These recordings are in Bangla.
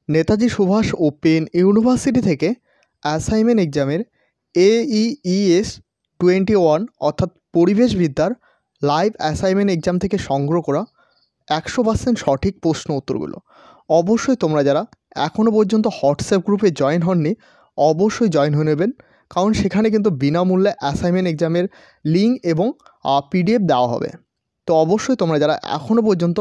নেতাজি সুভাষ ওপেন ইউনিভার্সিটি থেকে অ্যাসাইনমেন্ট এক্সামের AEES 21 অর্থাৎ পরিবেশবিদ্যার লাইভ অ্যাসাইনমেন্ট এক্সাম থেকে সংগ্রহ করা 100% সঠিক প্রশ্ন উত্তরগুলো অবশ্যই তোমরা যারা এখনও পর্যন্ত হোয়াটসঅ্যাপ গ্রুপে জয়েন হননি অবশ্যই জয়েন হয়ে নেবেন, কারণ সেখানে কিন্তু বিনামূল্যে অ্যাসাইনমেন্ট এক্সামের লিঙ্ক এবং PDF দেওয়া হবে। তো অবশ্যই তোমরা যারা এখনও পর্যন্ত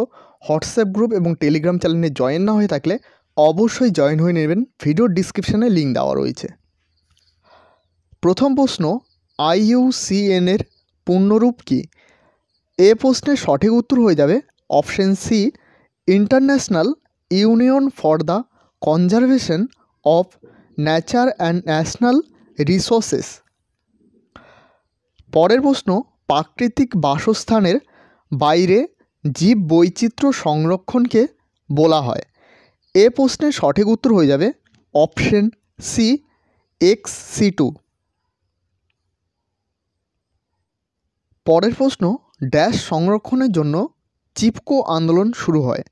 হোয়াটসঅ্যাপ গ্রুপ এবং টেলিগ্রাম চ্যানেলে জয়েন না হয়ে থাকলে অবশ্যই জয়েন হয়ে নেবেন, ভিডিওর ডিসক্রিপশানে লিঙ্ক দেওয়া রয়েছে। প্রথম প্রশ্ন, IUCN এর পূর্ণরূপ কী? এ প্রশ্নের সঠিক উত্তর হয়ে যাবে option C, international union for the conservation of nature and national resources. পরের প্রশ্ন, প্রাকৃতিক বাসস্থানের বাইরে জীব বৈচিত্র্য সংরক্ষণকে বলা হয়। এ প্রশ্নের সঠিক উত্তর হয়ে যাবে অপশন সি, XC2। পরের প্রশ্ন, ড্যাশ সংরক্ষণের জন্য চিপকো আন্দোলন শুরু হয়।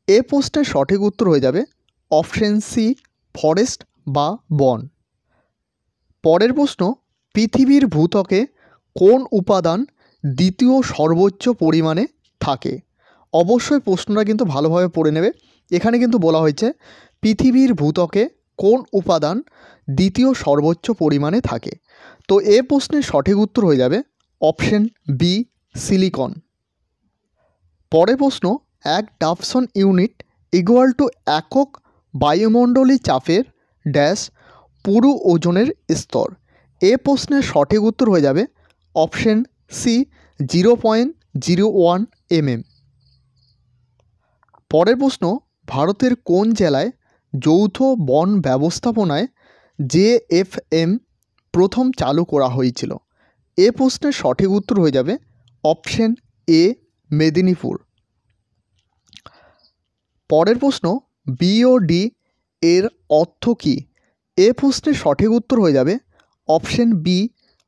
এ প্রশ্নের সঠিক উত্তর হয়ে যাবে অপশন সি, ফরেস্ট বা বন। পরের প্রশ্ন, পৃথিবীর ভূত্বকে কোন উপাদান দ্বিতীয় সর্বোচ্চ পরিমাণে থাকে? অবশ্যই প্রশ্নটা কিন্তু ভালোভাবে পড়ে নেবে। এখানে কিন্তু বলা হয়েছে পৃথিবীর ভূত্বকে কোন উপাদান দ্বিতীয় সর্বোচ্চ পরিমাণে থাকে। তো এ প্রশ্নের সঠিক উত্তর হয়ে যাবে অপশন বি, সিলিকন। পরের প্রশ্ন, এক ডাবসন ইউনিট ইকুয়াল টু একক বায়ুমণ্ডলী চাপের ড্যাশ পুরু ওজনের স্তর। এ প্রশ্নের সঠিক উত্তর হয়ে যাবে অপশন সি, 0.01 mm। পরের প্রশ্ন, ভারতের কোন জেলায় যৌথ বন ব্যবস্থাপনায় JFM প্রথম চালু করা হয়েছিল? এ প্রশ্নের সঠিক উত্তর হয়ে যাবে অপশন এ, মেদিনীপুর। পরের প্রশ্ন, BOD এর অর্থ কী? এ প্রশ্নের সঠিক উত্তর হয়ে যাবে অপশন বি,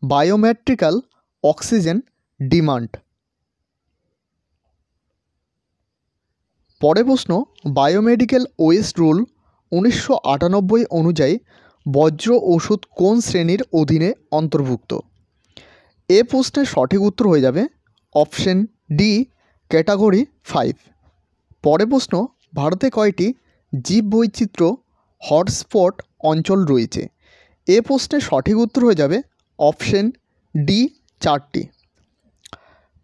বায়োমেট্রিক্যাল অক্সিজেন ডিমান্ড। পরের প্রশ্ন, বায়োমেডিক্যাল ওয়েস্ট রুল 1998 অনুযায়ী বজ্র ওষুধ কোন শ্রেণীর অধীনে অন্তর্ভুক্ত? এ প্রশ্নের সঠিক উত্তর হয়ে যাবে অপশন ডি, ক্যাটাগরি 5। পরের প্রশ্ন, ভারতে কয়টি জীববৈচিত্র্য হটস্পট অঞ্চল রয়েছে? এ প্রশ্নের সঠিক উত্তর হয়ে যাবে অপশন ডি, 4টি।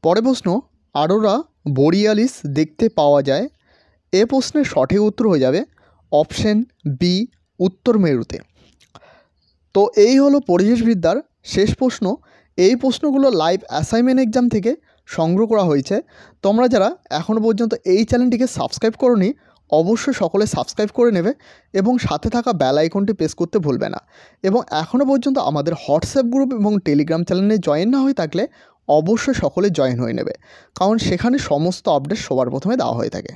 পরের প্রশ্ন, অরোরা বোরিয়ালিস দেখতে পাওয়া যায়। এ প্রশ্নের সঠিক উত্তর হয়ে যাবে অপশন বি, উত্তর মেরুতে। তো এই হলো পরিবেশবিদ্যার শেষ প্রশ্ন। এই প্রশ্নগুলো লাইভ অ্যাসাইনমেন্ট এক্সাম থেকে সংগ্রহ করা হয়েছে। তোমরা যারা এখনও পর্যন্ত এই চ্যানেলটিকে সাবস্ক্রাইব করোনি অবশ্যই সকলে সাবস্ক্রাইব করে নেবে এবং সাথে থাকা বেল আইকনটি প্রেস করতে ভুলবে না। এবং এখনও পর্যন্ত আমাদের হোয়াটসঅ্যাপ গ্রুপ এবং টেলিগ্রাম চ্যানেলে জয়েন না হয়ে থাকলে অবশ্যই সকলে জয়েন হয়ে নেবে, কারণ সেখানে সমস্ত আপডেট সবার প্রথমে দেওয়া হয়ে থাকে।